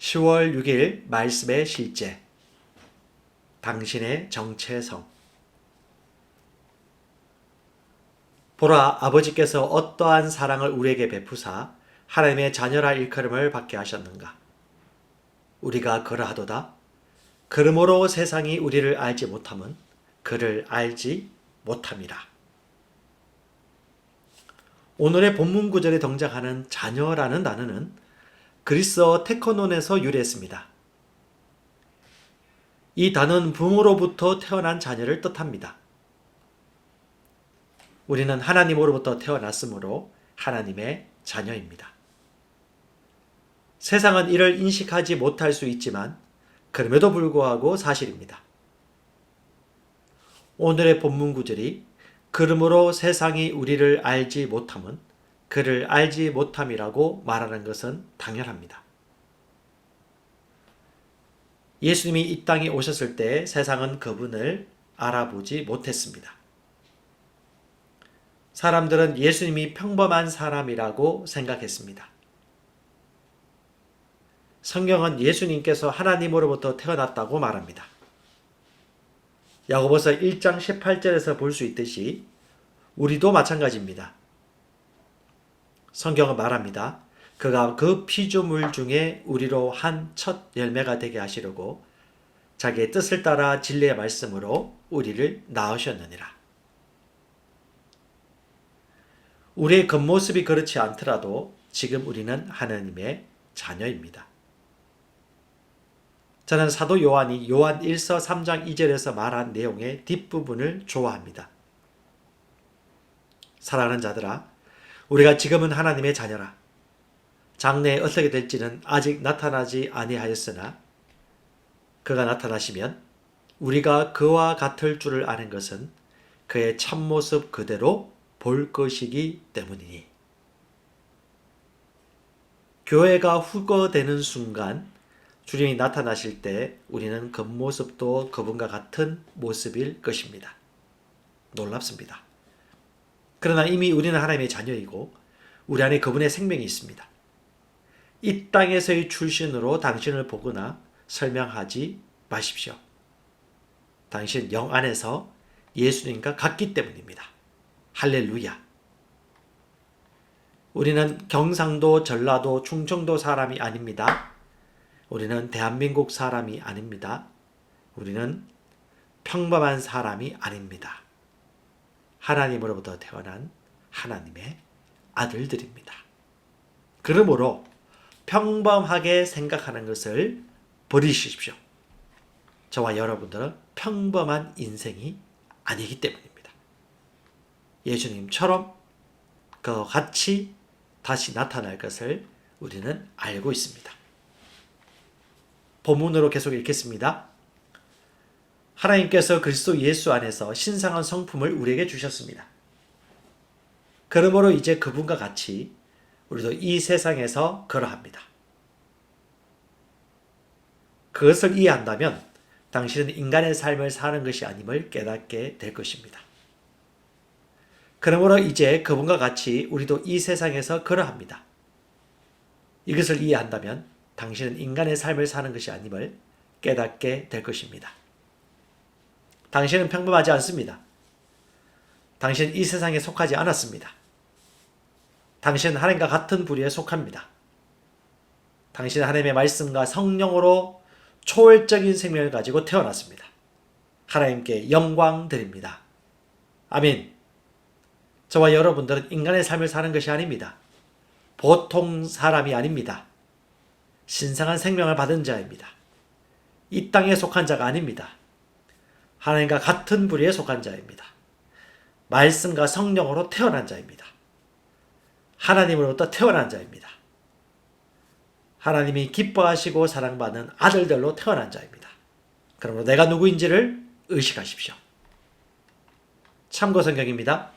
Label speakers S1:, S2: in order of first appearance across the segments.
S1: 10월 6일 말씀의 실제. 당신의 정체성. 보라, 아버지께서 어떠한 사랑을 우리에게 베푸사 하나님의 자녀라 일컬음을 받게 하셨는가. 우리가 그러하도다. 그러므로 세상이 우리를 알지 못함은 그를 알지 못함이라. 오늘의 본문 구절에 등장하는 자녀라는 단어는 그리스어 테코논에서 유래했습니다. 이 단어는 부모로부터 태어난 자녀를 뜻합니다. 우리는 하나님으로부터 태어났으므로 하나님의 자녀입니다. 세상은 이를 인식하지 못할 수 있지만 그럼에도 불구하고 사실입니다. 오늘의 본문 구절이 그러므로 세상이 우리를 알지 못함은 그를 알지 못함이라고 말하는 것은 당연합니다. 예수님이 이 땅에 오셨을 때 세상은 그분을 알아보지 못했습니다. 사람들은 예수님이 평범한 사람이라고 생각했습니다. 성경은 예수님께서 하나님으로부터 태어났다고 말합니다. 야고보서 1장 18절에서 볼 수 있듯이 우리도 마찬가지입니다. 성경은 말합니다. 그가 그 피조물 중에 우리로 한 첫 열매가 되게 하시려고 자기의 뜻을 따라 진리의 말씀으로 우리를 낳으셨느니라. 우리의 겉모습이 그렇지 않더라도 지금 우리는 하나님의 자녀입니다. 저는 사도 요한이 요한 1서 3장 2절에서 말한 내용의 뒷부분을 좋아합니다. 사랑하는 자들아, 우리가 지금은 하나님의 자녀라. 장래에 어떻게 될지는 아직 나타나지 아니하였으나 그가 나타나시면 우리가 그와 같을 줄을 아는 것은 그의 참모습 그대로 볼 것이기 때문이니. 교회가 후거되는 순간 주님이 나타나실 때 우리는 겉모습도 그분과 같은 모습일 것입니다. 놀랍습니다. 그러나 이미 우리는 하나님의 자녀이고 우리 안에 그분의 생명이 있습니다. 이 땅에서의 출신으로 당신을 보거나 설명하지 마십시오. 당신 영 안에서 예수님과 같기 때문입니다. 할렐루야. 우리는 경상도, 전라도, 충청도 사람이 아닙니다. 우리는 대한민국 사람이 아닙니다. 우리는 평범한 사람이 아닙니다. 하나님으로부터 태어난 하나님의 아들들입니다. 그러므로 평범하게 생각하는 것을 버리십시오. 저와 여러분들은 평범한 인생이 아니기 때문입니다. 예수님처럼 그와 같이 다시 나타날 것을 우리는 알고 있습니다. 본문으로 계속 읽겠습니다. 하나님께서 그리스도 예수 안에서 신성한 성품을 우리에게 주셨습니다. 그러므로 이제 그분과 같이 우리도 이 세상에서 그러합니다. 그것을 이해한다면 당신은 인간의 삶을 사는 것이 아님을 깨닫게 될 것입니다. 그러므로 이제 그분과 같이 우리도 이 세상에서 그러합니다. 이것을 이해한다면 당신은 인간의 삶을 사는 것이 아님을 깨닫게 될 것입니다. 당신은 평범하지 않습니다. 당신은 이 세상에 속하지 않았습니다. 당신은 하나님과 같은 부류에 속합니다. 당신은 하나님의 말씀과 성령으로 초월적인 생명을 가지고 태어났습니다. 하나님께 영광 드립니다. 아멘. 저와 여러분들은 인간의 삶을 사는 것이 아닙니다. 보통 사람이 아닙니다. 신성한 생명을 받은 자입니다. 이 땅에 속한 자가 아닙니다. 하나님과 같은 부류에 속한 자입니다. 말씀과 성령으로 태어난 자입니다. 하나님으로부터 태어난 자입니다. 하나님이 기뻐하시고 사랑받는 아들들로 태어난 자입니다. 그러므로 내가 누구인지를 의식하십시오. 참고 성경입니다.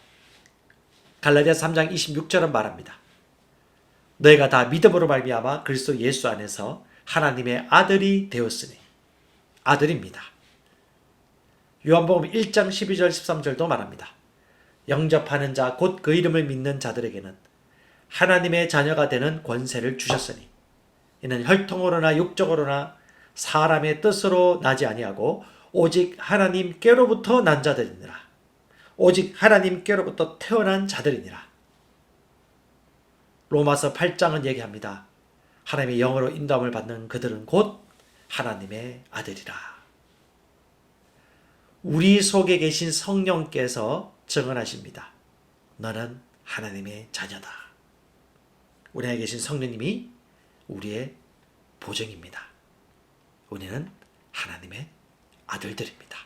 S1: 갈라디아서 3장 26절은 말합니다. 너희가 다 믿음으로 말미암아 그리스도 예수 안에서 하나님의 아들이 되었으니. 아들입니다. 요한복음 1장 12절 13절도 말합니다. 영접하는 자 곧 그 이름을 믿는 자들에게는 하나님의 자녀가 되는 권세를 주셨으니 이는 혈통으로나 육적으로나 사람의 뜻으로 나지 아니하고 오직 하나님께로부터 난 자들이니라. 오직 하나님께로부터 태어난 자들이니라. 로마서 8장은 얘기합니다. 하나님의 영으로 인도함을 받는 그들은 곧 하나님의 아들이라. 우리 속에 계신 성령께서 증언하십니다. 너는 하나님의 자녀다. 우리 안에 계신 성령님이 우리의 보증입니다. 우리는 하나님의 아들들입니다.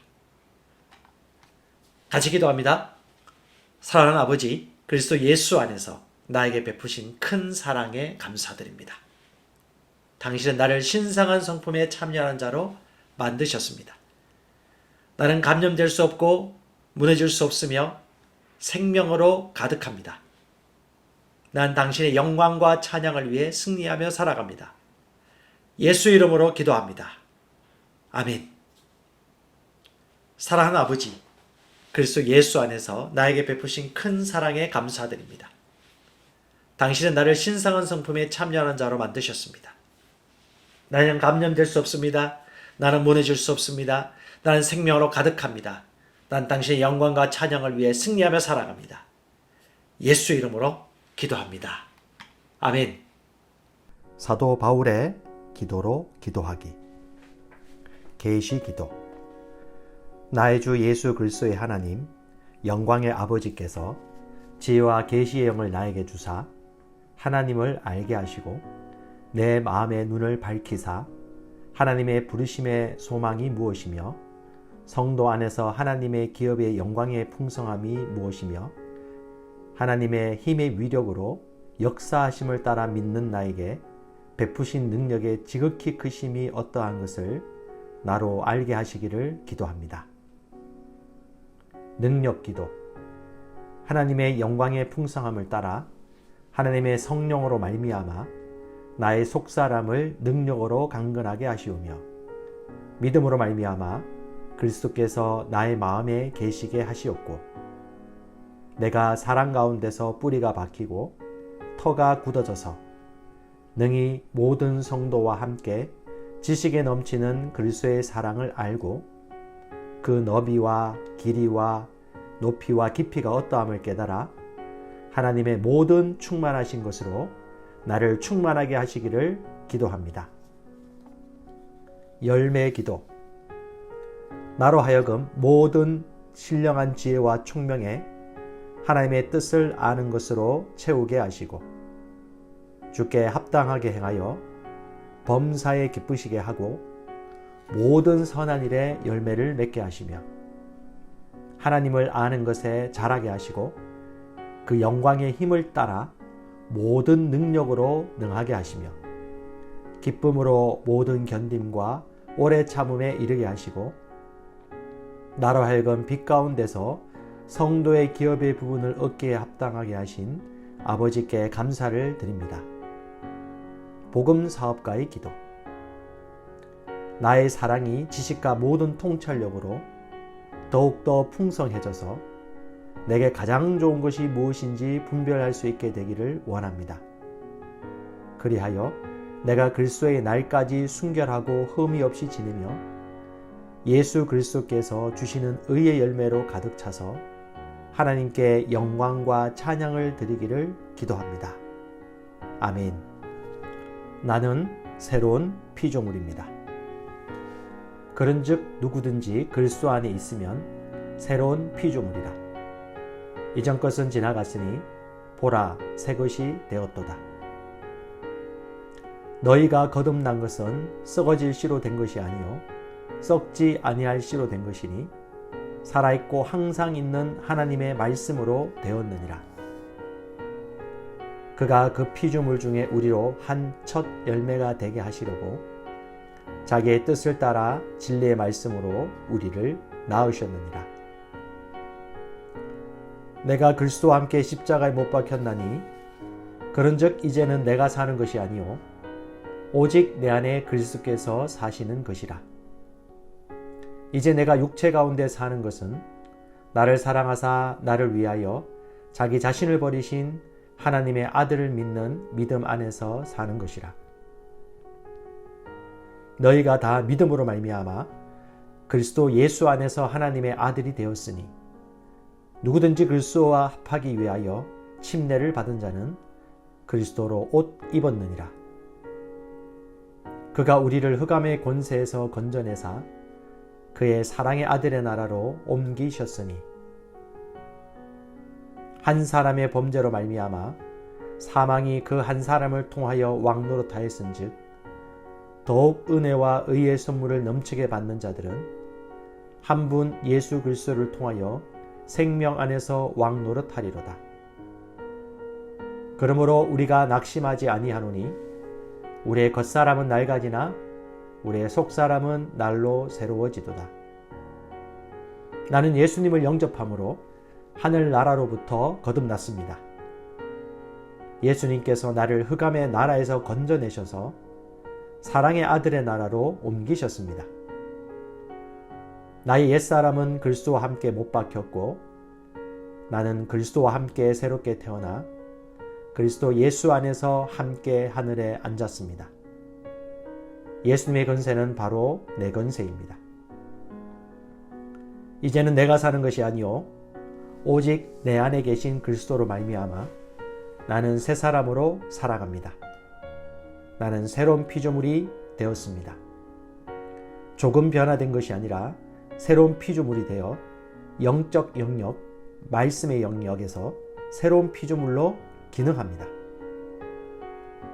S1: 같이 기도합니다. 사랑하는 아버지, 그리스도 예수 안에서 나에게 베푸신 큰 사랑에 감사드립니다. 당신은 나를 신성한 성품에 참여하는 자로 만드셨습니다. 나는 감염될 수 없고 무너질 수 없으며 생명으로 가득합니다. 난 당신의 영광과 찬양을 위해 승리하며 살아갑니다. 예수 이름으로 기도합니다. 아멘. 사랑하는 아버지, 그리스도 예수 안에서 나에게 베푸신 큰 사랑에 감사드립니다. 당신은 나를 신성한 성품에 참여하는 자로 만드셨습니다. 나는 감염될 수 없습니다. 나는 무너질 수 없습니다. 나는 생명으로 가득합니다. 난 당신의 영광과 찬양을 위해 승리하며 살아갑니다. 예수 이름으로 기도합니다. 아멘.
S2: 사도 바울의 기도로 기도하기. 계시 기도. 나의 주 예수 그리스도의 하나님, 영광의 아버지께서 지혜와 계시의 영을 나에게 주사 하나님을 알게 하시고 내 마음의 눈을 밝히사 하나님의 부르심의 소망이 무엇이며 성도 안에서 하나님의 기업의 영광의 풍성함이 무엇이며 하나님의 힘의 위력으로 역사하심을 따라 믿는 나에게 베푸신 능력의 지극히 크심이 어떠한 것을 나로 알게 하시기를 기도합니다. 능력 기도. 하나님의 영광의 풍성함을 따라 하나님의 성령으로 말미암아 나의 속사람을 능력으로 강건하게 하시오며 믿음으로 말미암아 그리스도께서 나의 마음에 계시게 하시옵고 내가 사랑 가운데서 뿌리가 박히고 터가 굳어져서 능히 모든 성도와 함께 지식에 넘치는 그리스도의 사랑을 알고 그 너비와 길이와 높이와 깊이가 어떠함을 깨달아 하나님의 모든 충만하신 것으로 나를 충만하게 하시기를 기도합니다. 열매 기도. 나로 하여금 모든 신령한 지혜와 총명에 하나님의 뜻을 아는 것으로 채우게 하시고 주께 합당하게 행하여 범사에 기쁘시게 하고 모든 선한 일에 열매를 맺게 하시며 하나님을 아는 것에 자라게 하시고 그 영광의 힘을 따라 모든 능력으로 능하게 하시며 기쁨으로 모든 견딤과 오래 참음에 이르게 하시고 나로 하여금 빛 가운데서 성도의 기업의 부분을 얻기에 합당하게 하신 아버지께 감사를 드립니다. 복음 사업가의 기도. 나의 사랑이 지식과 모든 통찰력으로 더욱더 풍성해져서 내게 가장 좋은 것이 무엇인지 분별할 수 있게 되기를 원합니다. 그리하여 내가 그리스도의 날까지 순결하고 흠이 없이 지내며 예수 그리스도께서 주시는 의의 열매로 가득 차서 하나님께 영광과 찬양을 드리기를 기도합니다. 아멘. 나는 새로운 피조물입니다. 그런즉 누구든지 그리스도 안에 있으면 새로운 피조물이라. 이전 것은 지나갔으니 보라 새 것이 되었도다. 너희가 거듭난 것은 썩어질 씨로 된 것이 아니요 썩지 아니할 씨로 된 것이니 살아있고 항상 있는 하나님의 말씀으로 되었느니라. 그가 그 피조물 중에 우리로 한 첫 열매가 되게 하시려고 자기의 뜻을 따라 진리의 말씀으로 우리를 낳으셨느니라. 내가 그리스도와 함께 십자가에 못 박혔나니 그런즉 이제는 내가 사는 것이 아니요 오직 내 안에 그리스도께서 사시는 것이라. 이제 내가 육체 가운데 사는 것은 나를 사랑하사 나를 위하여 자기 자신을 버리신 하나님의 아들을 믿는 믿음 안에서 사는 것이라. 너희가 다 믿음으로 말미암아 그리스도 예수 안에서 하나님의 아들이 되었으니 누구든지 그리스도와 합하기 위하여 침례를 받은 자는 그리스도로 옷 입었느니라. 그가 우리를 흑암의 권세에서 건져내사 그의 사랑의 아들의 나라로 옮기셨으니 한 사람의 범죄로 말미암아 사망이 그 한 사람을 통하여 왕노릇하였은즉 더욱 은혜와 의의 선물을 넘치게 받는 자들은 한 분 예수 그리스도를 통하여 생명 안에서 왕노릇하리로다. 그러므로 우리가 낙심하지 아니하노니 우리의 겉사람은 낡아지나 우리의 속사람은 날로 새로워지도다. 나는 예수님을 영접함으로 하늘나라로부터 거듭났습니다. 예수님께서 나를 흑암의 나라에서 건져내셔서 사랑의 아들의 나라로 옮기셨습니다. 나의 옛사람은 그리스도와 함께 못 박혔고 나는 그리스도와 함께 새롭게 태어나 그리스도 예수 안에서 함께 하늘에 앉았습니다. 예수님의 건세는 바로 내 건세입니다. 이제는 내가 사는 것이 아니요 오직 내 안에 계신 그리스도로 말미암아 나는 새 사람으로 살아갑니다. 나는 새로운 피조물이 되었습니다. 조금 변화된 것이 아니라 새로운 피조물이 되어 영적 영역, 말씀의 영역에서 새로운 피조물로 기능합니다.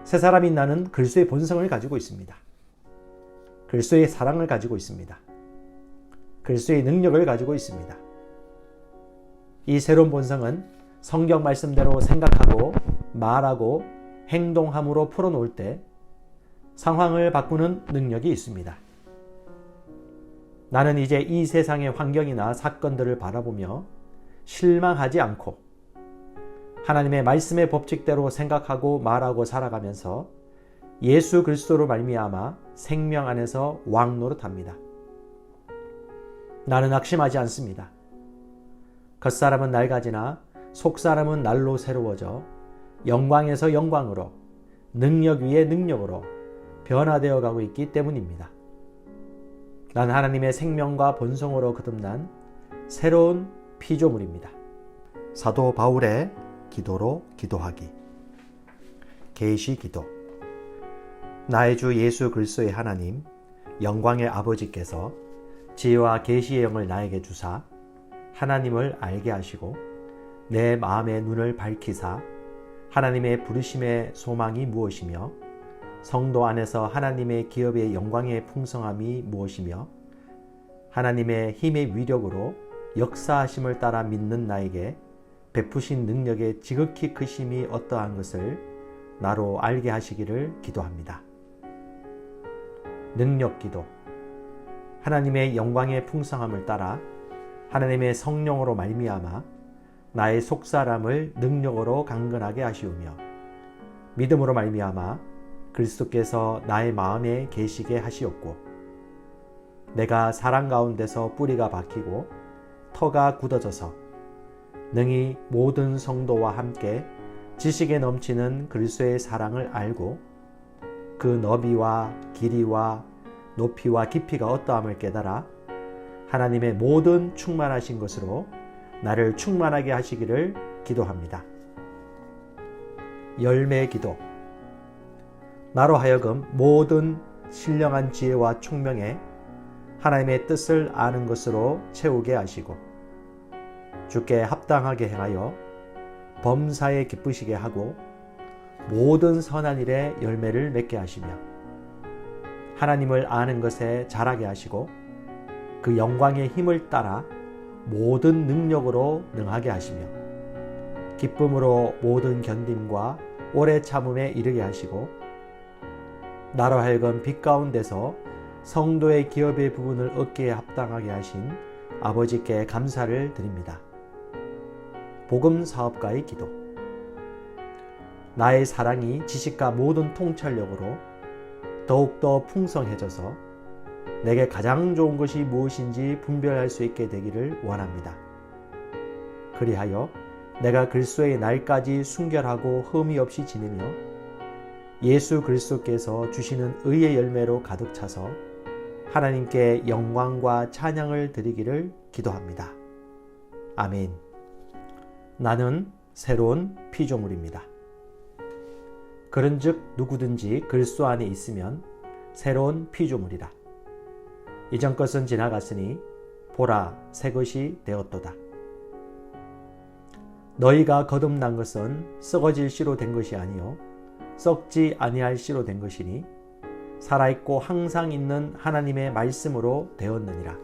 S2: 새 사람인 나는 그리스도의 본성을 가지고 있습니다. 그리스도의 사랑을 가지고 있습니다. 그리스도의 능력을 가지고 있습니다. 이 새로운 본성은 성경 말씀대로 생각하고 말하고 행동함으로 풀어놓을 때 상황을 바꾸는 능력이 있습니다. 나는 이제 이 세상의 환경이나 사건들을 바라보며 실망하지 않고 하나님의 말씀의 법칙대로 생각하고 말하고 살아가면서 예수 그리스도로 말미암아 생명 안에서 왕노릇합니다. 나는 낙심하지 않습니다. 겉사람은 낡아지나 속사람은 날로 새로워져 영광에서 영광으로 능력 위에 능력으로 변화되어 가고 있기 때문입니다. 나는 하나님의 생명과 본성으로 거듭난 새로운 피조물입니다. 사도 바울의 기도로 기도하기. 계시 기도. 나의 주 예수 그리스도의 하나님, 영광의 아버지께서 지혜와 계시의 영을 나에게 주사 하나님을 알게 하시고 내 마음의 눈을 밝히사 하나님의 부르심의 소망이 무엇이며 성도 안에서 하나님의 기업의 영광의 풍성함이 무엇이며 하나님의 힘의 위력으로 역사하심을 따라 믿는 나에게 베푸신 능력의 지극히 크심이 어떠한 것을 나로 알게 하시기를 기도합니다. 능력 기도. 하나님의 영광의 풍성함을 따라 하나님의 성령으로 말미암아 나의 속사람을 능력으로 강건하게 하시우며 믿음으로 말미암아 그리스도께서 나의 마음에 계시게 하시옵고 내가 사랑 가운데서 뿌리가 박히고 터가 굳어져서 능히 모든 성도와 함께 지식에 넘치는 그리스도의 사랑을 알고 그 너비와 길이와 높이와 깊이가 어떠함을 깨달아 하나님의 모든 충만하신 것으로 나를 충만하게 하시기를 기도합니다. 열매 기도. 나로 하여금 모든 신령한 지혜와 총명에 하나님의 뜻을 아는 것으로 채우게 하시고 주께 합당하게 행하여 범사에 기쁘시게 하고 모든 선한 일에 열매를 맺게 하시며 하나님을 아는 것에 자라게 하시고 그 영광의 힘을 따라 모든 능력으로 능하게 하시며 기쁨으로 모든 견딤과 오래 참음에 이르게 하시고 나로 하여금 빛 가운데서 성도의 기업의 부분을 얻기에 합당하게 하신 아버지께 감사를 드립니다. 복음 사업가의 기도. 나의 사랑이 지식과 모든 통찰력으로 더욱더 풍성해져서 내게 가장 좋은 것이 무엇인지 분별할 수 있게 되기를 원합니다. 그리하여 내가 그리스도의 날까지 순결하고 흠이 없이 지내며 예수 그리스도께서 주시는 의의 열매로 가득 차서 하나님께 영광과 찬양을 드리기를 기도합니다. 아멘. 나는 새로운 피조물입니다. 그런즉 누구든지 그리스도 안에 있으면 새로운 피조물이라. 이전 것은 지나갔으니 보라 새 것이 되었도다. 너희가 거듭난 것은 썩어질 씨로 된 것이 아니요 썩지 아니할 씨로 된 것이니 살아있고 항상 있는 하나님의 말씀으로 되었느니라.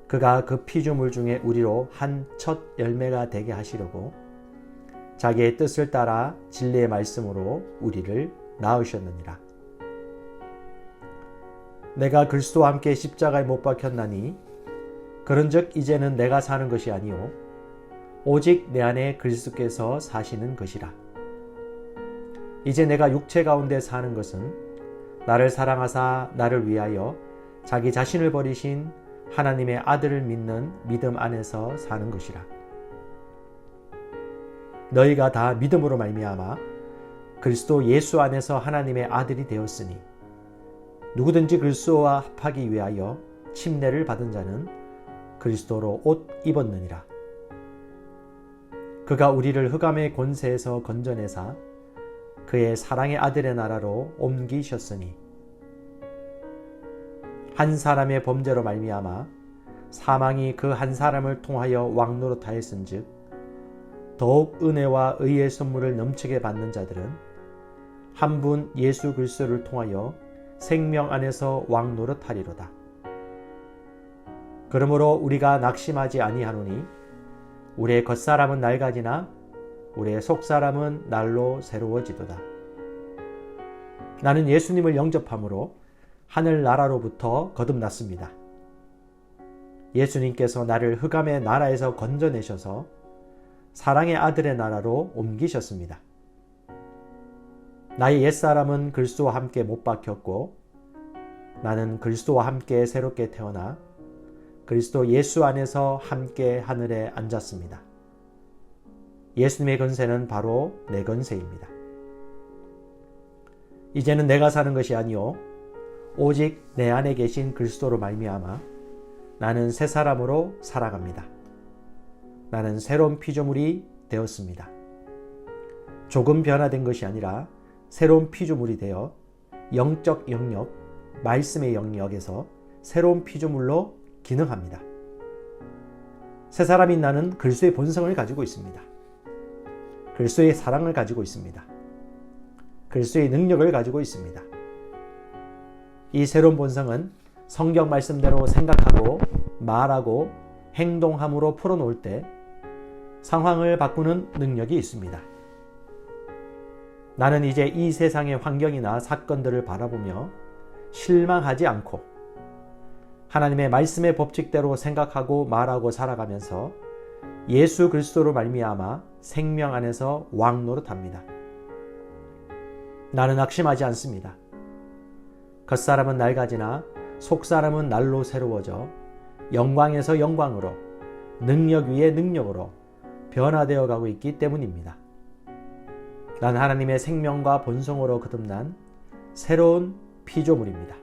S2: 그가 그 피조물 중에 우리로 한 첫 열매가 되게 하시려고 자기의 뜻을 따라 진리의 말씀으로 우리를 낳으셨느니라. 내가 그리스도와 함께 십자가에 못 박혔나니 그런즉 이제는 내가 사는 것이 아니요 오직 내 안에 그리스도께서 사시는 것이라. 이제 내가 육체 가운데 사는 것은 나를 사랑하사 나를 위하여 자기 자신을 버리신 하나님의 아들을 믿는 믿음 안에서 사는 것이라. 너희가 다 믿음으로 말미암아 그리스도 예수 안에서 하나님의 아들이 되었으니 누구든지 그리스도와 합하기 위하여 침례를 받은 자는 그리스도로 옷 입었느니라. 그가 우리를 흑암의 권세에서 건져내사 그의 사랑의 아들의 나라로 옮기셨으니 한 사람의 범죄로 말미암아 사망이 그 한 사람을 통하여 왕노릇하였은즉 더욱 은혜와 의의 선물을 넘치게 받는 자들은 한 분 예수 그리스도를 통하여 생명 안에서 왕노릇하리로다. 그러므로 우리가 낙심하지 아니하노니 우리의 겉사람은 낡아지나 우리의 속사람은 날로 새로워지도다. 나는 예수님을 영접함으로 하늘나라로부터 거듭났습니다. 예수님께서 나를 흑암의 나라에서 건져내셔서 사랑의 아들의 나라로 옮기셨습니다. 나의 옛사람은 그리스도와 함께 못 박혔고 나는 그리스도와 함께 새롭게 태어나 그리스도 예수 안에서 함께 하늘에 앉았습니다. 예수님의 건세는 바로 내 건세입니다. 이제는 내가 사는 것이 아니요 오직 내 안에 계신 그리스도로 말미암아 나는 새 사람으로 살아갑니다. 나는 새로운 피조물이 되었습니다. 조금 변화된 것이 아니라 새로운 피조물이 되어 영적 영역, 말씀의 영역에서 새로운 피조물로 기능합니다. 새 사람인 나는 그리스도의 본성을 가지고 있습니다. 그리스도의 사랑을 가지고 있습니다. 그리스도의 능력을 가지고 있습니다. 이 새로운 본성은 성경 말씀대로 생각하고 말하고 행동함으로 풀어놓을 때 상황을 바꾸는 능력이 있습니다. 나는 이제 이 세상의 환경이나 사건들을 바라보며 실망하지 않고 하나님의 말씀의 법칙대로 생각하고 말하고 살아가면서 예수 그리스도로 말미암아 생명 안에서 왕노릇합니다. 나는 낙심하지 않습니다. 겉사람은 낡아지나 속사람은 날로 새로워져 영광에서 영광으로 능력 위에 능력으로 변화되어 가고 있기 때문입니다. 난 하나님의 생명과 본성으로 거듭난 새로운 피조물입니다.